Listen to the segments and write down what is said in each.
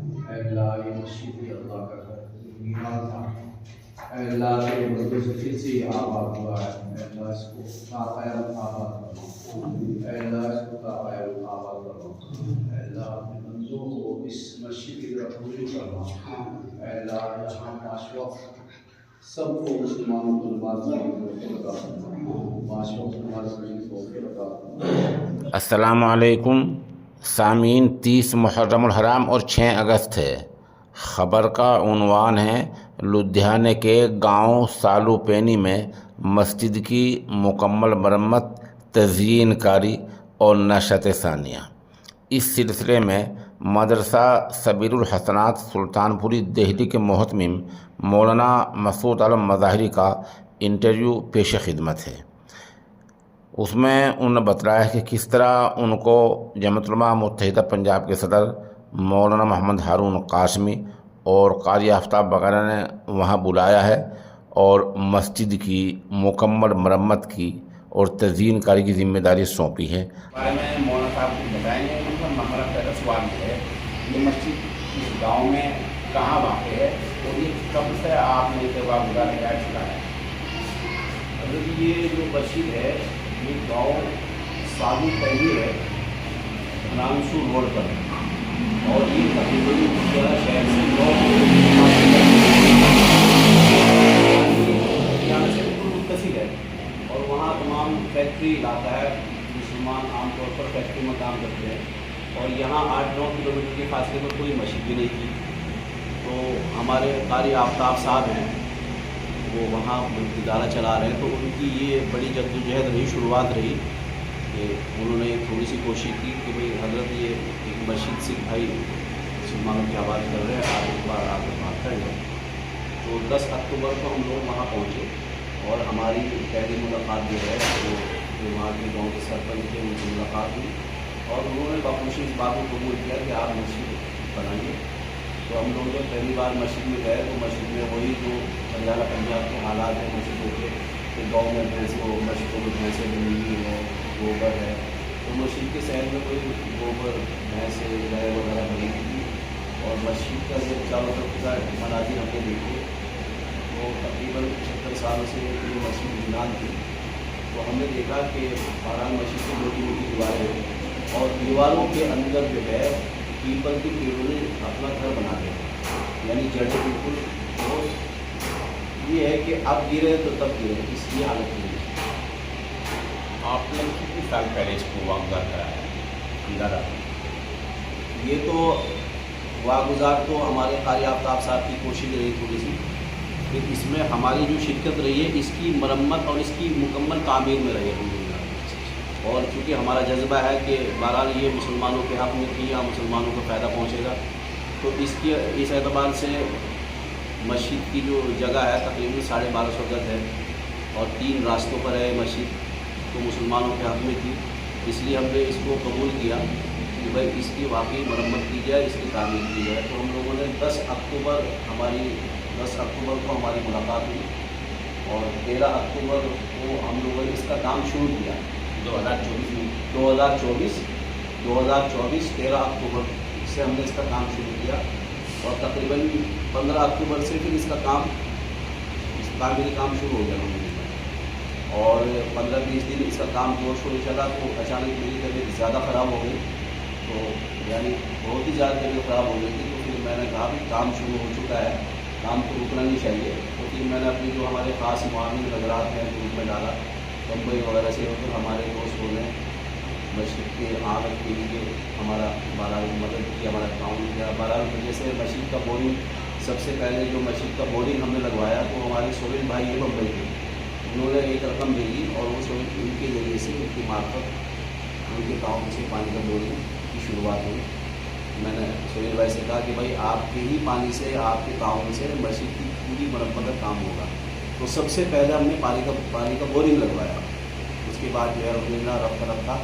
اے اللہ یہ مسجد بھی اللہ کا گھر ویران تھا، اے اللہ کے بندوں سے پھر سے یہ آباد ہوا ہے، اے اللہ اس کو تاقیام آباد کرنا، اے اللہ اس کو تاقیام آباد کرنا، اے اللہ اپنے بندوں کو اس مسجد کی طرف رجوع کرنا، اے اللہ یہاں 5 وقت سب کو مسلمانوں کو نماز پڑھنے کی توفیق عطا فرما، 5 وقت نماز پڑھنے کی توفیق عطا فرما۔ السلام علیکم سامعین، 30 محرم الحرام اور 6 اگست ہے۔ خبر کا عنوان ہے لدھیانے کے گاؤں سالو پینی میں مسجد کی مکمل مرمت، تزئین کاری اور نشست ثانیہ۔ اس سلسلے میں مدرسہ سبیل الحسنات سلطان پوری دہلی کے محتمم مولانا مسعود عالم مظاہری کا انٹرویو پیش خدمت ہے۔ اس میں انہوں نے بتلایا کہ کس طرح ان کو جمعیت علماء متحدہ پنجاب کے صدر مولانا محمد ہارون قاسمی اور قاری آفتاب وغیرہ نے وہاں بلایا ہے اور مسجد کی مکمل مرمت کی اور تزئین کاری کی ذمہ داری سونپی ہے۔ بارے میں مولانا صاحب کو بتائیں گے۔ ہمارا پہلا سوال ہے یہ مسجد اس گاؤں میں کہاں واقع ہے اور یہ کب سے آپ نے اتفاق گزارا چلا ہے؟ حضرت یہ جو مسجد ہے یہ گاؤں سالو پہلی ہے، رامسو روڈ پر، اور یہ تقریباً شہر سے 9 یہاں سے بالکل متصل ہے، اور وہاں تمام فیکٹری علاقہ ہے، مسلمان عام طور پر فیکٹری میں کام کرتے ہیں، اور یہاں 8-9 کلومیٹر کے فاصلے پر کوئی مسجد بھی نہیں تھی۔ تو ہمارے قاری آفتاب صاحب ہیں وہ وہاں ادارہ چلا رہے ہیں، تو ان کی یہ بڑی جدوجہد رہی، شروعات رہی کہ انہوں نے تھوڑی سی کوشش کی کہ بھئی حضرت یہ ایک مسجد سے بھائی مسلمانوں کی آواز کر رہے ہیں، آپ ایک بار آپ بات کریں گے۔ تو 10 اکتوبر کو ہم لوگ وہاں پہنچے اور ہماری پہلی ملاقات جو ہے وہ وہاں کے گاؤں کے سرپنچ تھے، ان سے ملاقات ہوئی اور انہوں نے باخوشی اس بات کو قبول کیا کہ آپ مسجد بنائیے۔ تو ہم لوگ جب پہلی بار مسجد میں گئے تو مسجد میں وہی جو ہریانہ پنجاب کے حالات ہیں مسجدوں کے، کہ گاؤں میں بھینسوں مسجدوں میں بھینسیں بنی ہوئی ہیں، گوبر ہے، تو مسجد کے شہر میں کوئی گوبر بھینسیں گائے وغیرہ بنی ہوئی تھی، اور مسجد کا جب چاروں طرف کا مناظر ہم نے دیکھے تو تقریباً 75 سالوں سے یہ مسجد بنیاد تھی۔ تو ہم نے دیکھا کہ بہرحال مسجد کی موٹی موٹی دیواریں ہیں اور دیواروں کے اندر جو ہے پیپل کی پیڑوں نے اپنا گھر بنا دیا، یعنی جڑیں بالکل ٹھوس۔ یہ ہے کہ اب گرے تو تب گرے، اس کی حالت نہیں ہے۔ آپ نے کتنے سال پہلے اس کو واگزار کرایا ہے اندازہ؟ یہ تو واگزار تو ہمارے قاری آفتاب صاحب کی کوشش رہی تھوڑی سی کہ اس میں ہماری جو شرکت رہی ہے اس کی مرمت اور اس کی مکمل تعمیر میں رہی ہے، اور چونکہ ہمارا جذبہ ہے کہ بہرحال یہ مسلمانوں کے حق میں تھی یا مسلمانوں کو فائدہ پہنچے گا، تو اس اعتبار سے مسجد کی جو جگہ ہے تقریباً 1250 گز ہے اور 3 راستوں پر ہے مسجد، تو مسلمانوں کے حق میں تھی، اس لیے ہم نے اس کو قبول کیا کہ بھائی اس کی واقعی مرمت کی جائے، اس کی تعمیر کی جائے۔ تو ہم لوگوں نے 10 اکتوبر کو ہماری ملاقات ہوئی اور 13 اکتوبر کو ہم لوگوں نے اس کا کام شروع کیا۔ 2024 13 اکتوبر سے ہم نے اس کا کام شروع کیا اور تقریباً 15 اکتوبر سے پھر اس کا کام تعمیری کام شروع ہو گیا ہم نے، اور 15-20 دن اس کا کام زور شور چلا تو اچانک میری طبیعت زیادہ خراب ہو گئی، تو یعنی بہت ہی زیادہ طبیعت خراب ہو گئی تھی۔ تو پھر میں نے کہا کہ کام شروع ہو چکا ہے، کام کو رکنا نہیں چاہیے، تو پھر میں نے اپنی جو ہمارے خاص معاون حضرات ہیں گروپ میں ڈالا، بمبئی وغیرہ سے ہو کر ہمارے دوست بولے مسجد کے آمد کے لیے ہمارا بہرحال مدد کی، ہمارا تعاون کیا۔ بہرحال جیسے مسجد کا بورنگ سب سے پہلے جو مسجد کا بورنگ ہم نے لگوایا تو ہمارے سہیل بھائی ہیں بمبئی کے، انہوں نے ایک رقم بھیجی اور وہ سہیل ان کے ذریعے سے ان کی مارفت ان کے تعاون سے پانی کا بورنگ کی شروعات ہوئی۔ میں نے سہیل بھائی سے کہا کہ بھائی آپ کے ہی پانی سے، آپ کے تعاون سے مسجد کی پوری مرمت کا کام ہوگا، تو سب سے پہلے ہم نے پانی کا بورنگ لگوایا۔ اس کے بعد جو ہے الحمدللہ رفتہ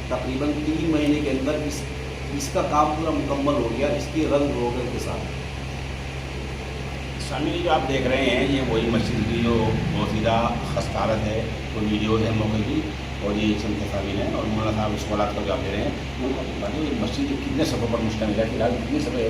تقریباً 3 مہینے کے اندر اس کا کام پورا مکمل ہو گیا، اس کی رنگ روغن کے ساتھ۔ سامنے جو آپ دیکھ رہے ہیں یہ وہی مسجد کی جو بہت زیادہ خستہ حالت ہے، وہ ویڈیوز ہیں موقع کی، اور یہ چند تصاویر ہیں، اور مولانا صاحب اس سوالات کا جواب دے رہے ہیں۔ مسجد جو کتنے صفحوں پر مشتمل ہے، فی الحال کتنے صفحے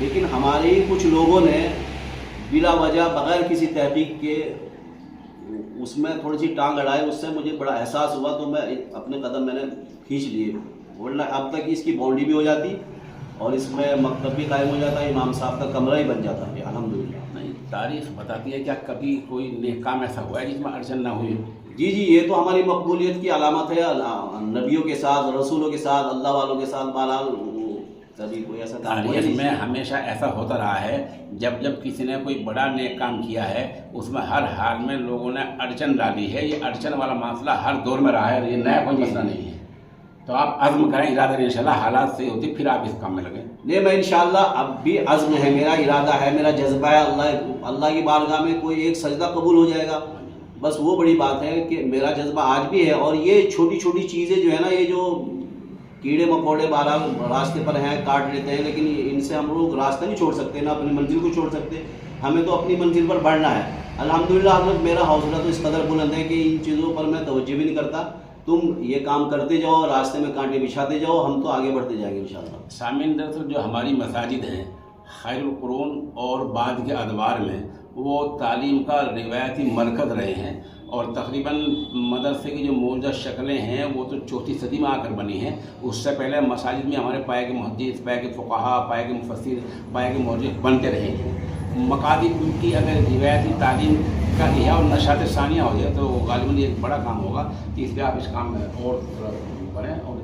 لیکن ہمارے ہی کچھ لوگوں نے بلا وجہ بغیر کسی تحقیق کے اس میں تھوڑی سی ٹانگ اڑائی، اس سے مجھے بڑا احساس ہوا تو میں اپنے قدم میں نے کھینچ لیے، ورنہ اب تک اس کی باؤنڈری بھی ہو جاتی اور اس میں مکتب بھی قائم ہو جاتا، امام صاحب کا کمرہ ہی بن جاتا ہے الحمدللہ۔ نہیں، تاریخ بتاتی ہے کیا کبھی کوئی نیک کام ایسا ہوا ہے جس میں اڑچن نہ ہوئی؟ جی یہ تو ہماری مقبولیت کی علامت ہے، نبیوں کے ساتھ، رسولوں کے ساتھ، اللہ والوں کے ساتھ بہرحال کبھی کوئی ایسا کام ہوا تاریخ نہیں۔ میں ہمیشہ ایسا ہوتا رہا ہے، جب کسی نے کوئی بڑا نیک کام کیا ہے اس میں ہر حال میں لوگوں نے اڑچن ڈالی ہے۔ یہ اڑچن والا مسئلہ ہر دور میں رہا ہے اور یہ نیا کوئی مسئلہ نہیں ہے۔ تو آپ عزم کریں، ارادہ کریں، انشاءاللہ حالات صحیح ہوتی پھر آپ اس کام میں لگیں۔ نہیں، میں انشاءاللہ اب بھی عزم ہے، میرا ارادہ ہے، میرا جذبہ ہے، اللہ کی بارگاہ میں کوئی ایک سجدہ قبول ہو جائے گا، بس وہ بڑی بات ہے کہ میرا جذبہ آج بھی ہے۔ اور یہ چھوٹی چھوٹی چیزیں جو ہے نا، یہ جو کیڑے مکوڑے بہرحال راستے پر ہیں، کاٹ لیتے ہیں، لیکن ان سے ہم لوگ راستہ نہیں چھوڑ سکتے، نہ اپنی منزل کو چھوڑ سکتے، ہمیں تو اپنی منزل پر بڑھنا ہے۔ الحمدللہ حضرت میرا حوصلہ تو اس قدر بلند ہے کہ ان چیزوں پر میں توجہ بھی نہیں کرتا، تم یہ کام کرتے جاؤ، راستے میں کانٹے بچھاتے جاؤ، ہم تو آگے بڑھتے جائیں گے انشاءاللہ۔ سامعین، دراصل جو ہماری مساجد ہیں خیر القرون اور بعد کے ادوار میں وہ تعلیم کا روایتی مرکز رہے ہیں، اور تقریباً مدرسے کی جو موجودہ شکلیں ہیں وہ تو 4تھی صدی میں آ کر بنی ہیں۔ اس سے پہلے مساجد میں ہمارے پائے کے محدث، پائے کے فقہا، پائے کے مفسر، پائے کے مورخ بنتے رہے ہیں۔ مکاتب کی اگر روایتی تعلیم کا احیاء اور نشاط ثانیہ ہو جائے تو غالباً یہ ایک بڑا کام ہوگا، کہ اس لیے آپ اس کام میں اور بڑھیں اور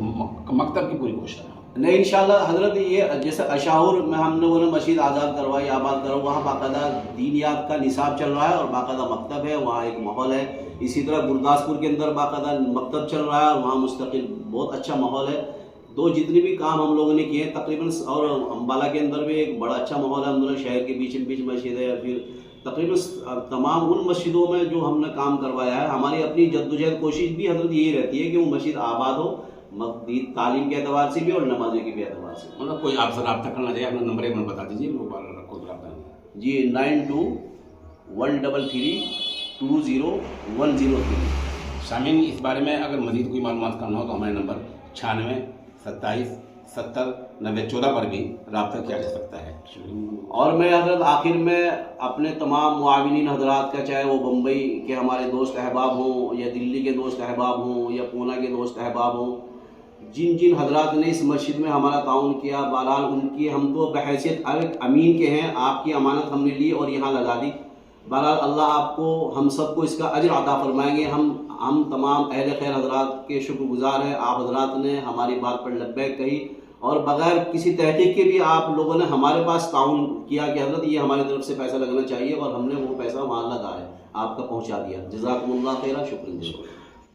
مکتب کی پوری کوشش کریں۔ نہیں انشاءاللہ حضرت، یہ جیسے اشاور میں ہم لوگوں نے مسجد آزاد کروائی، آباد کروائی، وہاں باقاعدہ دینیات کا نصاب چل رہا ہے اور باقاعدہ مکتب ہے، وہاں ایک ماحول ہے۔ اسی طرح گرداسپور کے اندر باقاعدہ مکتب چل رہا ہے اور وہاں مستقل بہت اچھا ماحول ہے۔ تو جتنے بھی کام ہم لوگوں نے کیے تقریباً، اور امبالہ کے اندر بھی ایک بڑا اچھا ماحول ہے، الحمدللہ شہر کے بیچ مسجد ہے، پھر تقریباً تمام ان مسجدوں میں جو ہم نے کام کروایا ہے، ہماری اپنی جدوجہد کوشش بھی حضرت یہی رہتی ہے کہ وہ مسجد آباد ہو، تعلیم کے اعتبار سے بھی اور نمازوں کے بھی اعتبار سے۔ مطلب کوئی آپ سے رابطہ کرنا چاہیے، اپنا نمبر ایک بتا دیجیے، لوگ رکھو رابطہ۔ جی 92-133-20103۔ سامعین، اس بارے میں اگر مزید کوئی معلومات کرنا ہو تو ہمارے نمبر 96-27-70-90-14 پر بھی رابطہ کیا جا سکتا ہے۔ اور میں حضرت آخر میں اپنے تمام معاونین حضرات کا، چاہے وہ بمبئی کے ہمارے دوست احباب ہوں یا دلی کے دوست احباب ہوں یا پونا کے دوست احباب ہوں، جن حضرات نے اس مسجد میں ہمارا تعاون کیا، بہرحال ان کی ہم تو بحیثیت امین کے ہیں، آپ کی امانت ہم نے لی اور یہاں لگا دی، بہرحال اللہ آپ کو، ہم سب کو اس کا اجر عطا فرمائیں گے۔ ہم تمام اہل خیر حضرات کے شکر گزار ہیں، آپ حضرات نے ہماری بات پر لبیک کہی اور بغیر کسی تحقیق کے بھی آپ لوگوں نے ہمارے پاس تعاون کیا کہ حضرت یہ ہماری طرف سے پیسہ لگنا چاہیے، اور ہم نے وہ پیسہ وہاں لگا ہے، آپ کا پہنچا دیا۔ جزاکم اللہ خیرہ، شکریہ۔